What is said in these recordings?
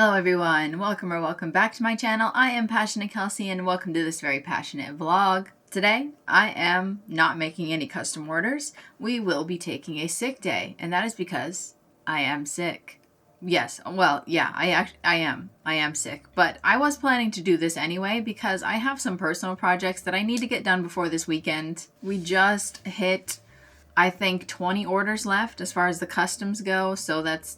Hello everyone, welcome or welcome back to my channel. I am Passioknit Kelsie and welcome to this very passionate vlog. Today, I am not making any custom orders. We will be taking a sick day, and that is because I am sick. Yes, well, yeah, I am sick, but I was planning to do this anyway because I have some personal projects that I need to get done before this weekend. We just hit, I think, 20 orders left as far as the customs go, so that's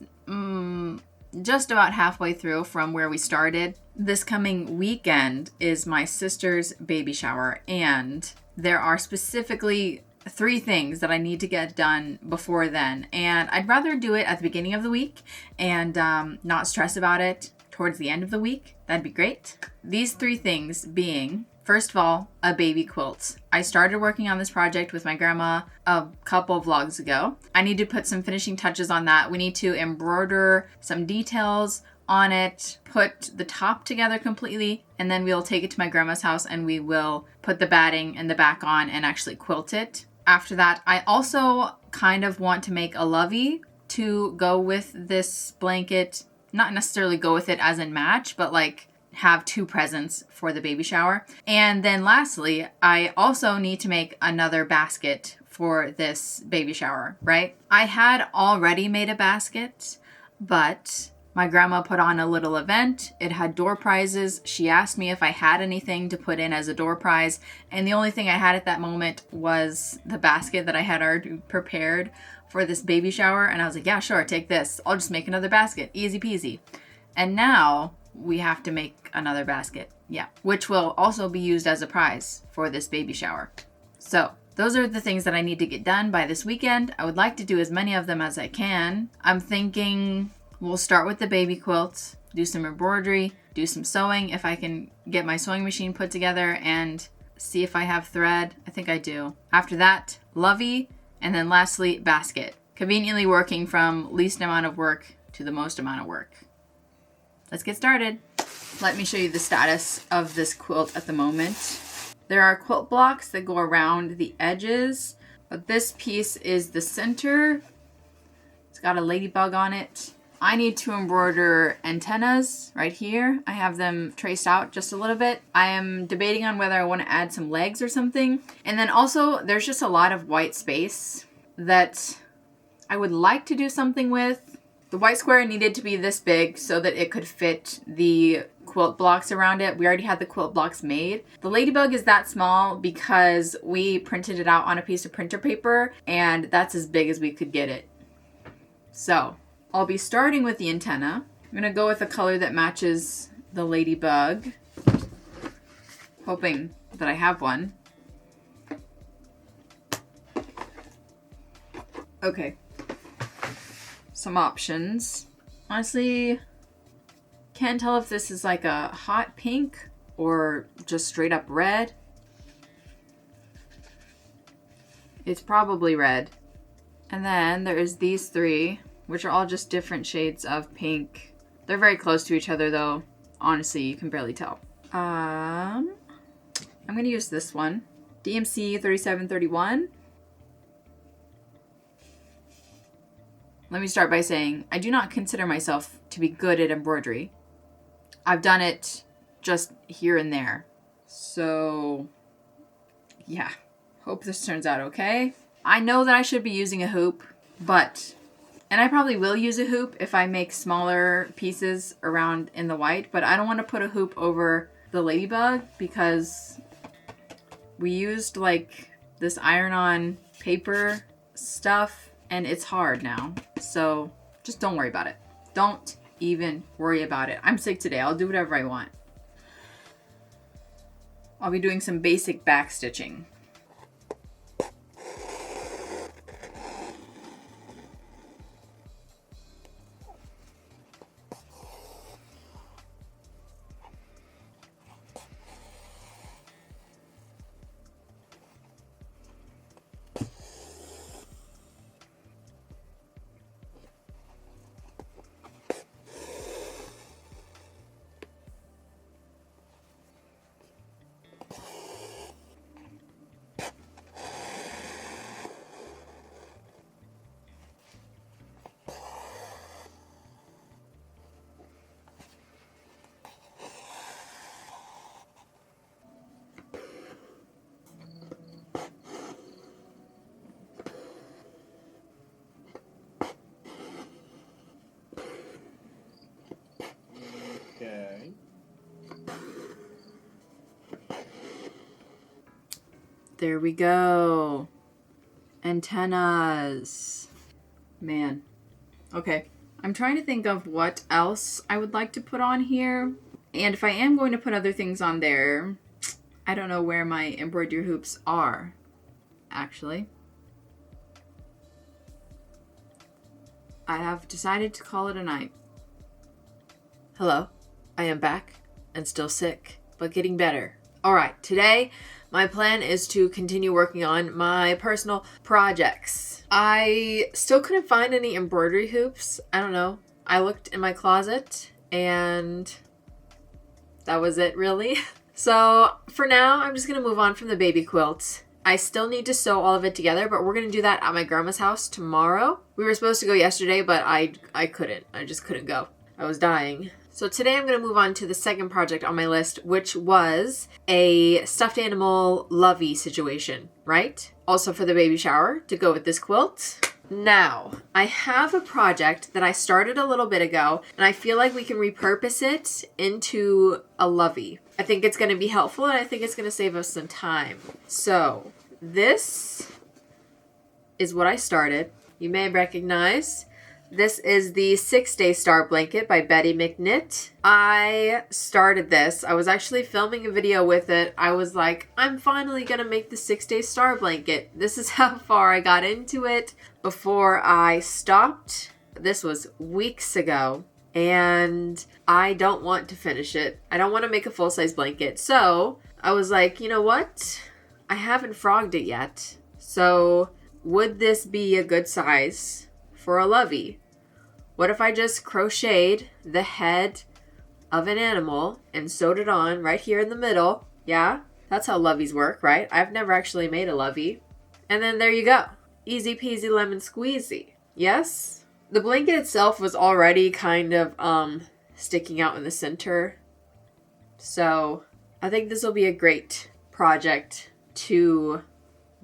just about halfway through from where we started. This coming weekend is my sister's baby shower, and there are specifically 3 things that I need to get done before then, and I'd rather do it at the beginning of the week and not stress about it towards the end of the week. That'd be great. These 3 things being, first of all, a baby quilt. I started working on this project with my grandma a couple of vlogs ago. I need to put some finishing touches on that. We need to embroider some details on it, put the top together completely, and then we'll take it to my grandma's house and we will put the batting and the back on and actually quilt it. After that, I also kind of want to make a lovey to go with this blanket. Not necessarily go with it as in match, but like have 2 presents for the baby shower. And then lastly, I also need to make another basket for this baby shower, right? I had already made a basket, but my grandma put on a little event. It had door prizes. She asked me if I had anything to put in as a door prize, and the only thing I had at that moment was the basket that I had already prepared for this baby shower, and I was like, yeah, sure, take this. I'll just make another basket. Easy peasy. And now we have to make another basket, yeah, which will also be used as a prize for this baby shower. So those are the things that I need to get done by this weekend. I would like to do as many of them as I can. I'm thinking we'll start with the baby quilts, do some embroidery, do some sewing if I can get my sewing machine put together, and see if I have thread. I think I do. After that, lovey, and then lastly, basket. Conveniently working from least amount of work to the most amount of work. Let's get started. Let me show you the status of this quilt at the moment. There are quilt blocks that go around the edges, but this piece is the center. It's got a ladybug on it. I need to embroider antennas right here. I have them traced out just a little bit. I am debating on whether I want to add some legs or something. And then also there's just a lot of white space that I would like to do something with. The white square needed to be this big so that it could fit the quilt blocks around it. We already had the quilt blocks made. The ladybug is that small because we printed it out on a piece of printer paper, and that's as big as we could get it. So I'll be starting with the antenna. I'm gonna go with a color that matches the ladybug, hoping that I have one. Okay. Some options. Honestly, can't tell if this is like a hot pink or just straight up red. It's probably red. And then there's these 3, which are all just different shades of pink. They're very close to each other though. Honestly, you can barely tell. I'm gonna use this one. DMC 3731. Let me start by saying I do not consider myself to be good at embroidery. I've done it just here and there. So, yeah. Hope this turns out okay. I know that I should be using a hoop, and I probably will use a hoop if I make smaller pieces around in the white, but I don't want to put a hoop over the ladybug because we used like this iron-on paper stuff, and it's hard now. So just don't worry about it. Don't even worry about it. I'm sick today. I'll do whatever I want. I'll be doing some basic back stitching. There we go. Antennas. Man. Okay. I'm trying to think of what else I would like to put on here. And if I am going to put other things on there, I don't know where my embroidery hoops are, actually. I have decided to call it a night. Hello. I am back and still sick, but getting better. All right. Today, my plan is to continue working on my personal projects. I still couldn't find any embroidery hoops. I don't know. I looked in my closet and that was it, really. So for now, I'm just going to move on from the baby quilt. I still need to sew all of it together, but we're going to do that at my grandma's house tomorrow. We were supposed to go yesterday, but I couldn't. I just couldn't go. I was dying. So today I'm going to move on to the second project on my list, which was a stuffed animal lovey situation, right? Also for the baby shower to go with this quilt. Now, I have a project that I started a little bit ago, and I feel like we can repurpose it into a lovey. I think it's going to be helpful, and I think it's going to save us some time. So, this is what I started. You may recognize. This is the 6-Day Star Blanket by Betty McKnit. I started this. I was actually filming a video with it. I was like, I'm finally going to make the 6-Day Star Blanket. This is how far I got into it before I stopped. This was weeks ago, and I don't want to finish it. I don't want to make a full-size blanket. So I was like, you know what? I haven't frogged it yet. So would this be a good size for a lovey? What if I just crocheted the head of an animal and sewed it on right here in the middle? Yeah, that's how loveys work, right? I've never actually made a lovey. And then there you go. Easy peasy lemon squeezy. Yes? The blanket itself was already kind of sticking out in the center. So I think this will be a great project to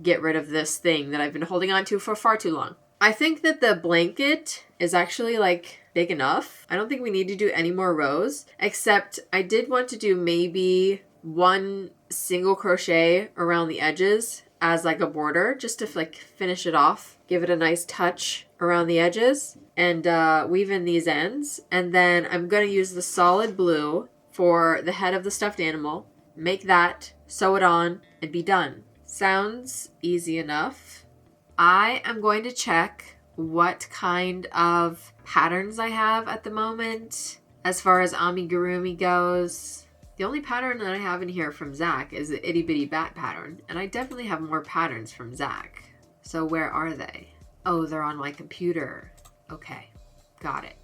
get rid of this thing that I've been holding on to for far too long. I think that the blanket is actually like big enough. I don't think we need to do any more rows, except I did want to do maybe one single crochet around the edges as like a border, just to like finish it off, give it a nice touch around the edges, and weave in these ends. And then I'm going to use the solid blue for the head of the stuffed animal, make that, sew it on, and be done. Sounds easy enough. I am going to check what kind of patterns I have at the moment as far as amigurumi goes. The only pattern that I have in here from Zach is the itty bitty bat pattern, and I definitely have more patterns from Zach. So where are they? Oh, they're on my computer. Okay, got it.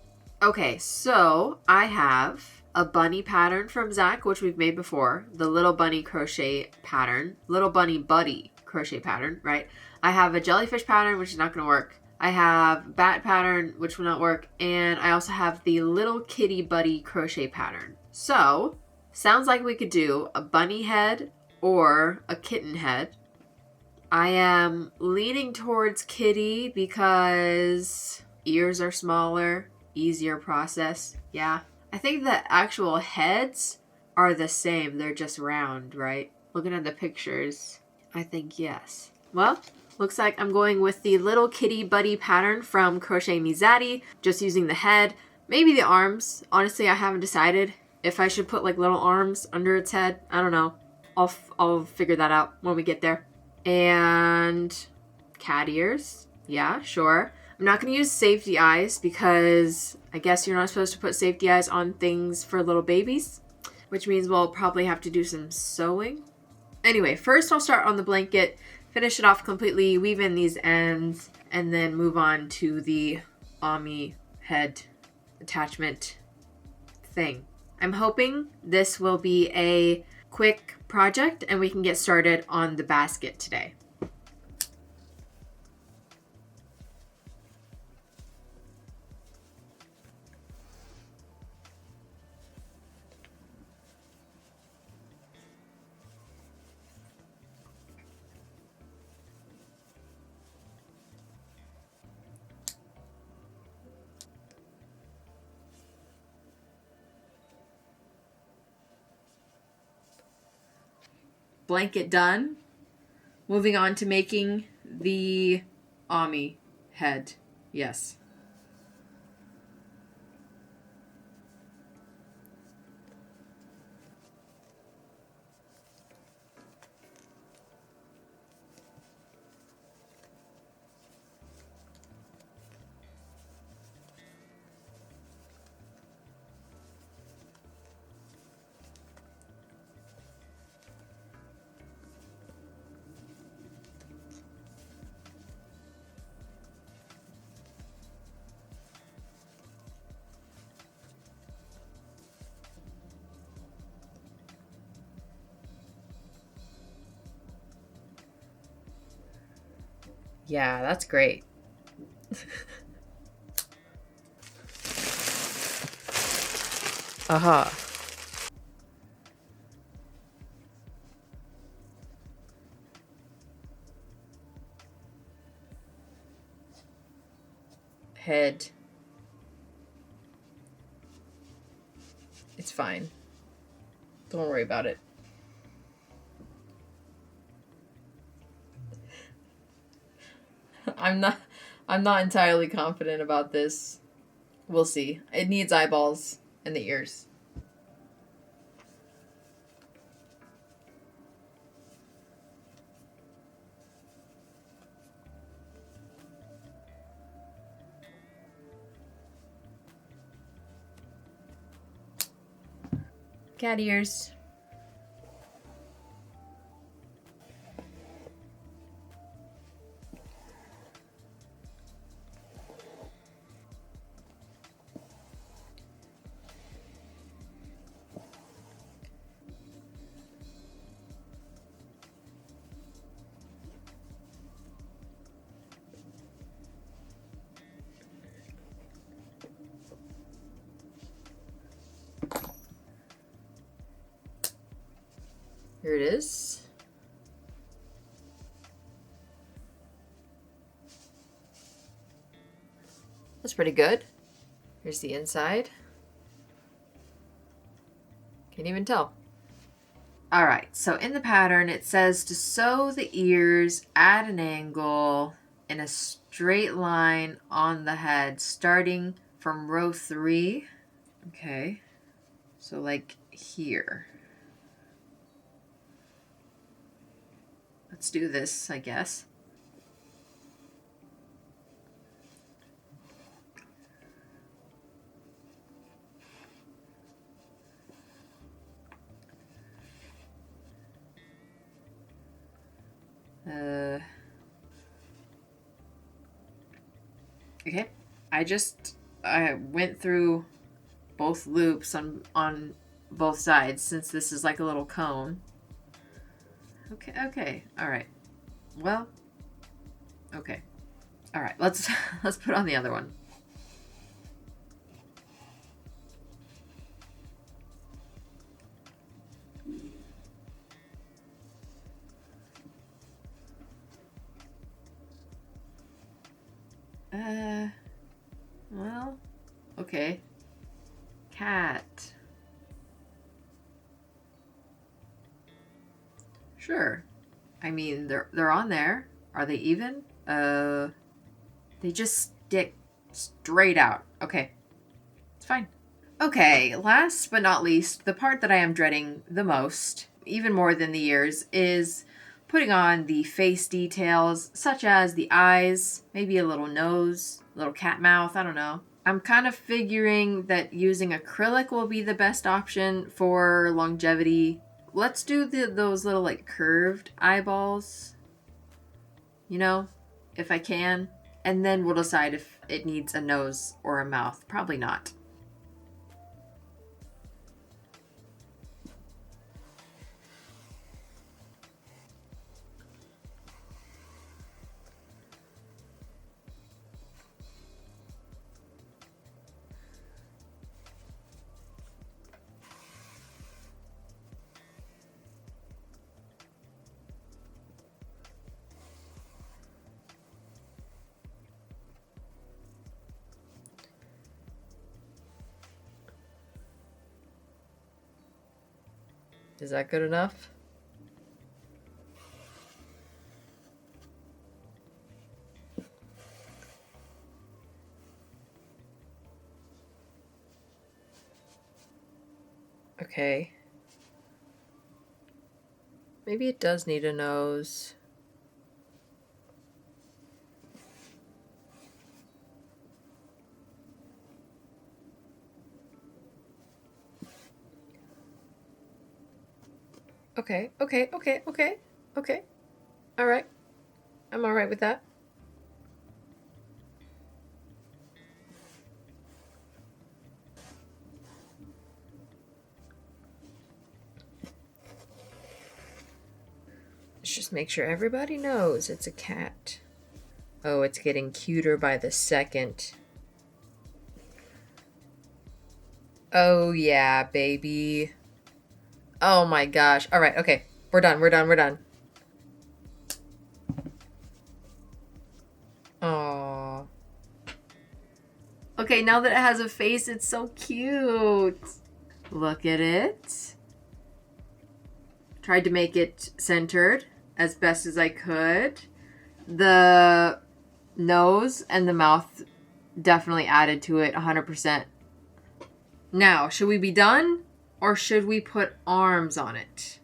Okay, so I have a bunny pattern from Zach, which we've made before, the little bunny crochet pattern, little bunny buddy crochet pattern, right? I have a jellyfish pattern, which is not going to work. I have bat pattern, which will not work. And I also have the little kitty buddy crochet pattern. So, sounds like we could do a bunny head or a kitten head. I am leaning towards kitty because ears are smaller, easier process. Yeah. I think the actual heads are the same. They're just round, right? Looking at the pictures, I think yes. Well, looks like I'm going with the little kitty buddy pattern from Crochet Me Zaddy, just using the head, maybe the arms. Honestly, I haven't decided if I should put like little arms under its head. I don't know. I'll figure that out when we get there. And cat ears. Yeah, sure. I'm not going to use safety eyes because I guess you're not supposed to put safety eyes on things for little babies, which means we'll probably have to do some sewing. Anyway, first I'll start on the blanket, finish it off completely, weave in these ends, and then move on to the Ami head attachment thing. I'm hoping this will be a quick project and we can get started on the basket today. Blanket done. Moving on to making the Ami head. Yes. Yeah, that's great. Aha. Head. It's fine. Don't worry about it. I'm not entirely confident about this. We'll see. It needs eyeballs and the ears. Cat ears. Here it is. That's pretty good. Here's the inside. Can't even tell. All right, so in the pattern, it says to sew the ears at an angle in a straight line on the head, starting from row 3. Okay, so like here. Let's do this, I guess. Okay, I went through both loops on both sides, since this is like a little cone. Okay, all right. Well, okay. All right, let's put on the other one. Well, okay. Cat. Sure. I mean, they're on there. Are they even? They just stick straight out. Okay. It's fine. Okay, last but not least, the part that I am dreading the most, even more than the ears, is putting on the face details, such as the eyes, maybe a little nose, a little cat mouth, I don't know. I'm kind of figuring that using acrylic will be the best option for longevity. Let's do those little like curved eyeballs, you know, if I can. And then we'll decide if it needs a nose or a mouth. Probably not. Is that good enough? Okay. Maybe it does need a nose. Okay. All right. I'm all right with that. Let's just make sure everybody knows it's a cat. Oh, it's getting cuter by the second. Oh yeah, baby. Oh my gosh. All right, okay. We're done. Aww. Okay, now that it has a face, it's so cute. Look at it. Tried to make it centered as best as I could. The nose and the mouth definitely added to it 100%. Now, should we be done or should we put arms on it?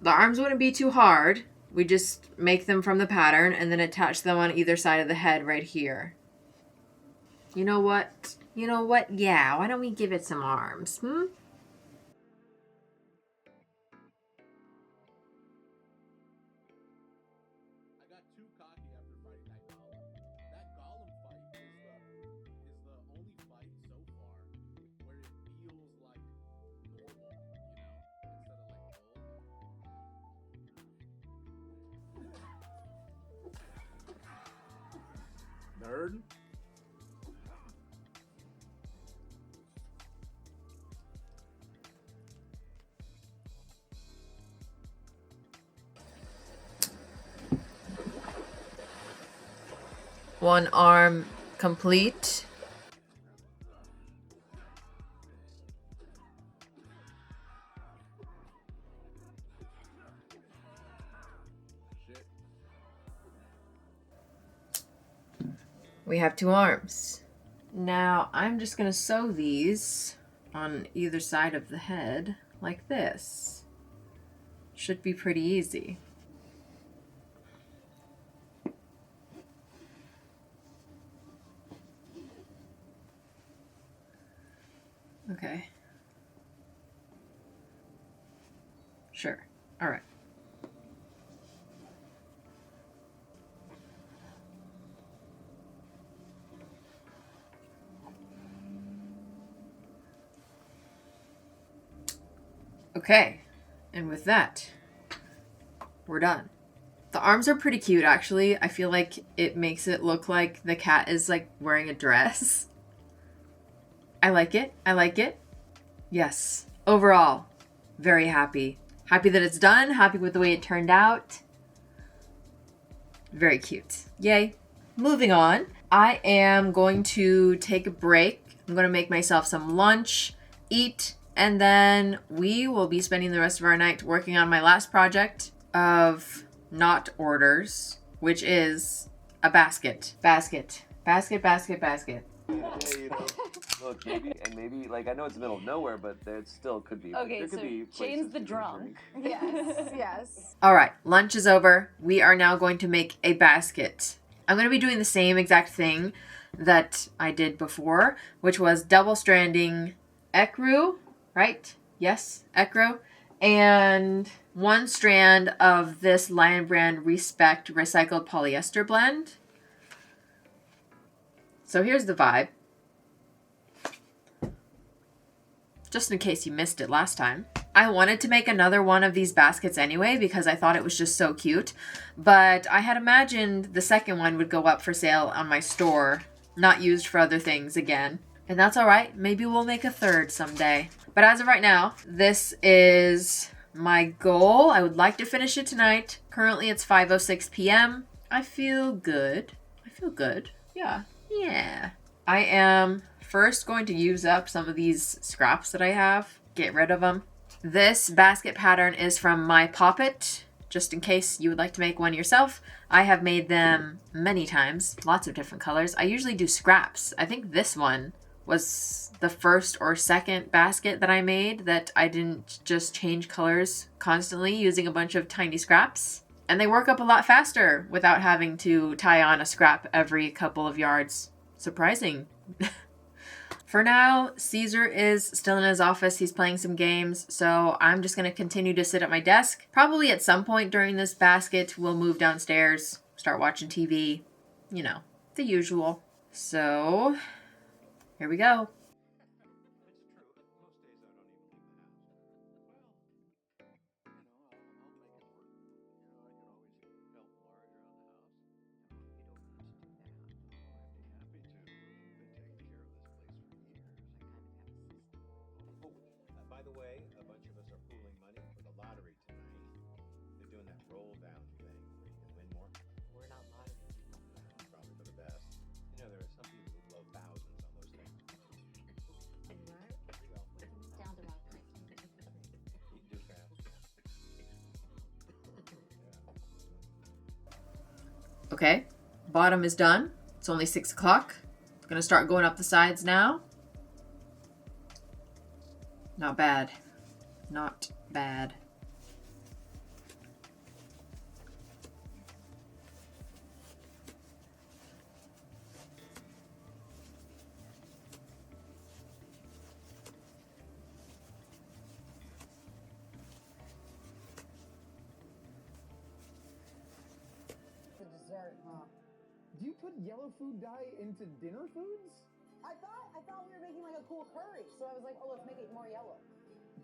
The arms wouldn't be too hard. We just make them from the pattern and then attach them on either side of the head right here. You know what? Yeah, why don't we give it some arms, Nerd. One arm complete. We have 2 arms. Now I'm just gonna sew these on either side of the head like this. Should be pretty easy. Okay. Sure. All right. Okay, and with that, we're done. The arms are pretty cute, actually. I feel like it makes it look like the cat is like wearing a dress. I like it. Yes. Overall, very happy. Happy that it's done. Happy with the way it turned out. Very cute. Yay. Moving on. I am going to take a break. I'm going to make myself some lunch, eat, and then we will be spending the rest of our night working on my last project of knot orders, which is a basket. Basket. Look, maybe like I know it's the middle of nowhere, but there still could be. Okay, there could so be Shane's the drunk. Yes. All right, lunch is over. We are now going to make a basket. I'm going to be doing the same exact thing that I did before, which was double stranding ecru, right? Yes, ecru. And 1 strand of this Lion Brand Respect recycled polyester blend. So here's the vibe. Just in case you missed it last time. I wanted to make another one of these baskets anyway because I thought it was just so cute. But I had imagined the second one would go up for sale on my store, not used for other things again. And that's all right. Maybe we'll make a third someday. But as of right now, this is my goal. I would like to finish it tonight. Currently it's 5:06 p.m. I feel good. Yeah. I am first going to use up some of these scraps that I have. Get rid of them. This basket pattern is from My Poppet, just in case you would like to make one yourself. I have made them many times, lots of different colors. I usually do scraps. I think this one was the first or second basket that I made that I didn't just change colors constantly using a bunch of tiny scraps. And they work up a lot faster without having to tie on a scrap every couple of yards. Surprising. For now, Caesar is still in his office. He's playing some games, so I'm just going to continue to sit at my desk. Probably at some point during this basket, we'll move downstairs, start watching TV. You know, the usual. So, here we go. By the way, a bunch of us are pooling money for the lottery tonight. They're doing that roll down thing where you can win more. We're not lottery people. Probably for the best. You know, there are some people who blow thousands on those things. Down the road. You do fast. Okay, bottom is done. It's only 6 o'clock. I'm gonna start going up the sides now. Not bad. Not bad. The dessert, huh? Do you put yellow food dye into dinner foods? I thought we were making like a cool curry, so I was like, oh, let's make it more yellow.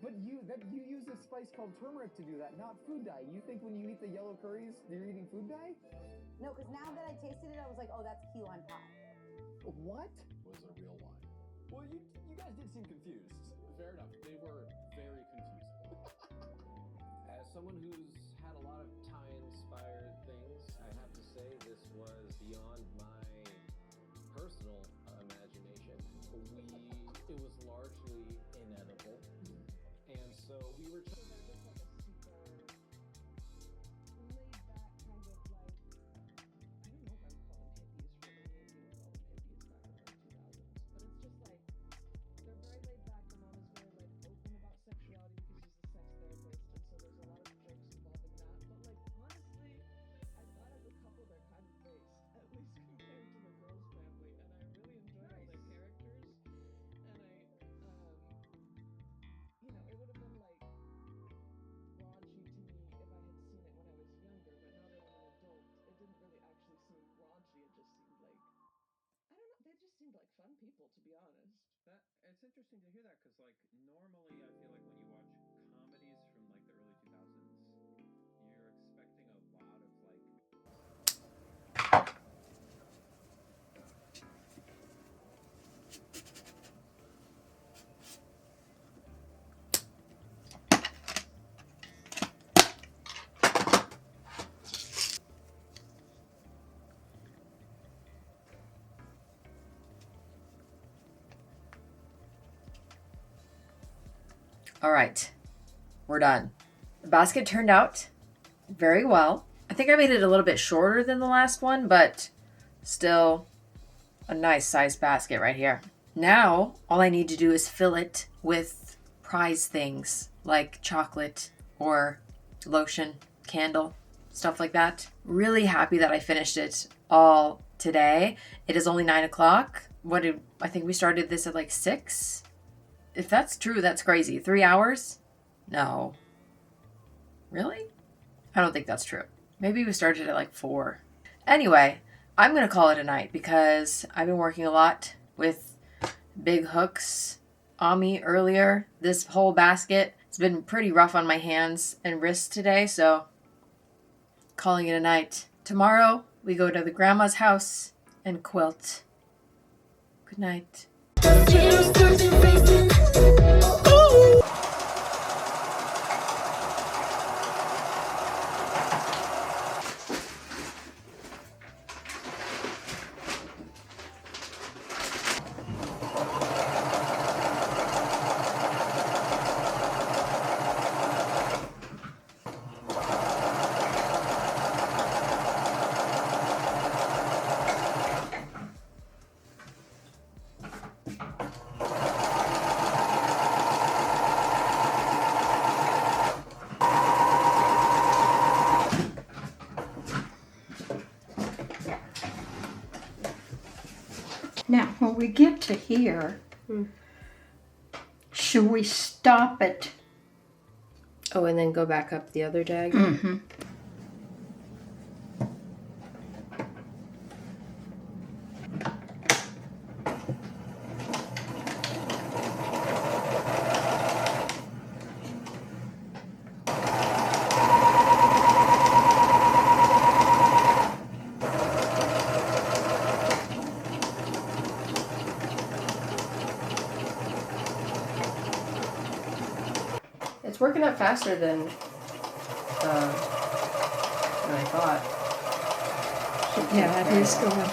But you use a spice called turmeric to do that, not food dye. You think when you eat the yellow curries, you're eating food dye? No, because now that I tasted it, I was like, oh, that's key lime pie. What? Was a real wine. Well, you guys did seem confused. Fair enough. They were very confusing. As someone who's had a lot of Thai-inspired things, I have to say this was beyond my personal imagination. It was largely inedible, and so we were trying. Fun people, to be honest. It's interesting to hear that because, like, normally I feel like when you watch comedies from like the early 2000s, you're expecting a lot of like. All right, we're done. The basket turned out very well. I think I made it a little bit shorter than the last one, but still a nice sized basket right here. Now, all I need to do is fill it with prize things like chocolate or lotion, candle, stuff like that. Really happy that I finished it all today. It is only 9 o'clock. I think we started this at like 6. If that's true, that's crazy. 3 hours? No. Really? I don't think that's true. Maybe we started at like 4. Anyway, I'm going to call it a night because I've been working a lot with big hooks on me earlier. This whole basket, it's been pretty rough on my hands and wrists today, so calling it a night. Tomorrow, we go to the grandma's house and quilt. Good night. Now, when we get to here, should we stop it? Oh, and then go back up the other jag? Mm-hmm. It's working up faster than I thought. Yeah, it is going.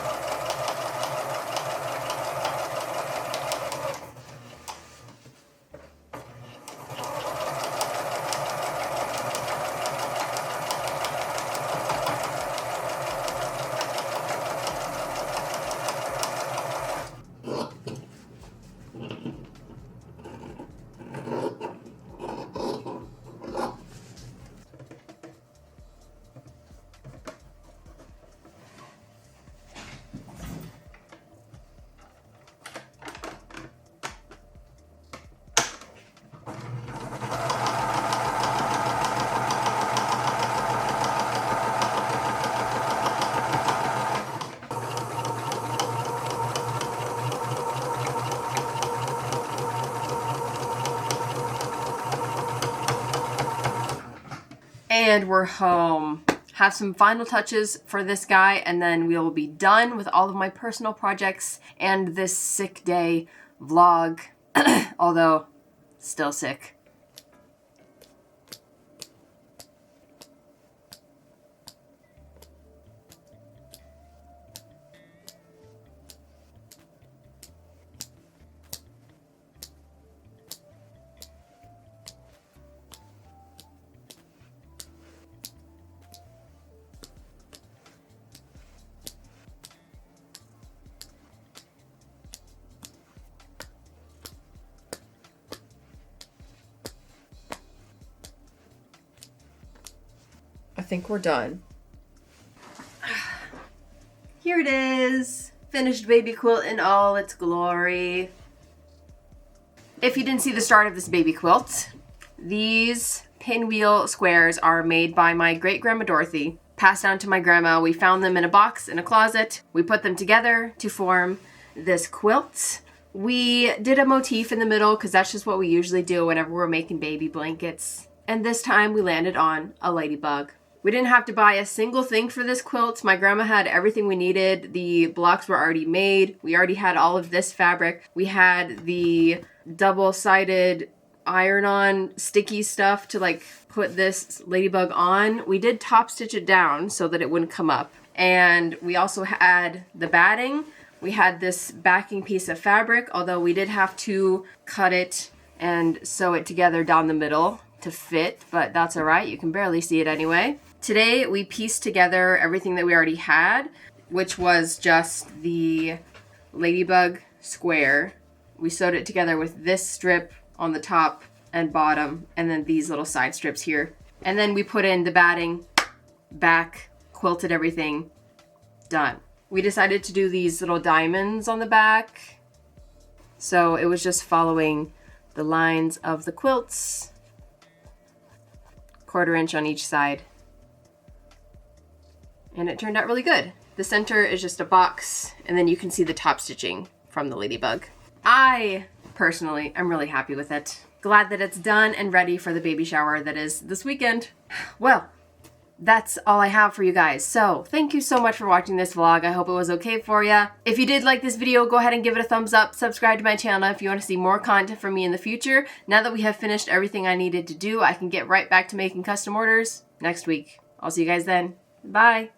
And we're home. Have some final touches for this guy, and then we will be done with all of my personal projects and this sick day vlog. Although, still sick. I think we're done. Here it is. Finished baby quilt in all its glory. If you didn't see the start of this baby quilt, these pinwheel squares are made by my great-grandma Dorothy. Passed down to my grandma. We found them in a box in a closet. We put them together to form this quilt. We did a motif in the middle because that's just what we usually do whenever we're making baby blankets. And this time we landed on a ladybug. We didn't have to buy a single thing for this quilt. My grandma had everything we needed. The blocks were already made. We already had all of this fabric. We had the double-sided iron-on sticky stuff to like put this ladybug on. We did top stitch it down so that it wouldn't come up. And we also had the batting. We had this backing piece of fabric, although we did have to cut it and sew it together down the middle to fit, but that's all right. You can barely see it anyway. Today we pieced together everything that we already had, which was just the ladybug square. We sewed it together with this strip on the top and bottom, and then these little side strips here. And then we put in the batting, back, quilted everything, done. We decided to do these little diamonds on the back. So it was just following the lines of the quilts, 1/4 inch on each side. And it turned out really good. The center is just a box, and then you can see the top stitching from the ladybug. I personally am really happy with it. Glad that it's done and ready for the baby shower that is this weekend. Well, that's all I have for you guys. So thank you so much for watching this vlog. I hope it was okay for you. If you did like this video, go ahead and give it a thumbs up. Subscribe to my channel if you want to see more content from me in the future. Now that we have finished everything I needed to do, I can get right back to making custom orders next week. I'll see you guys then. Bye.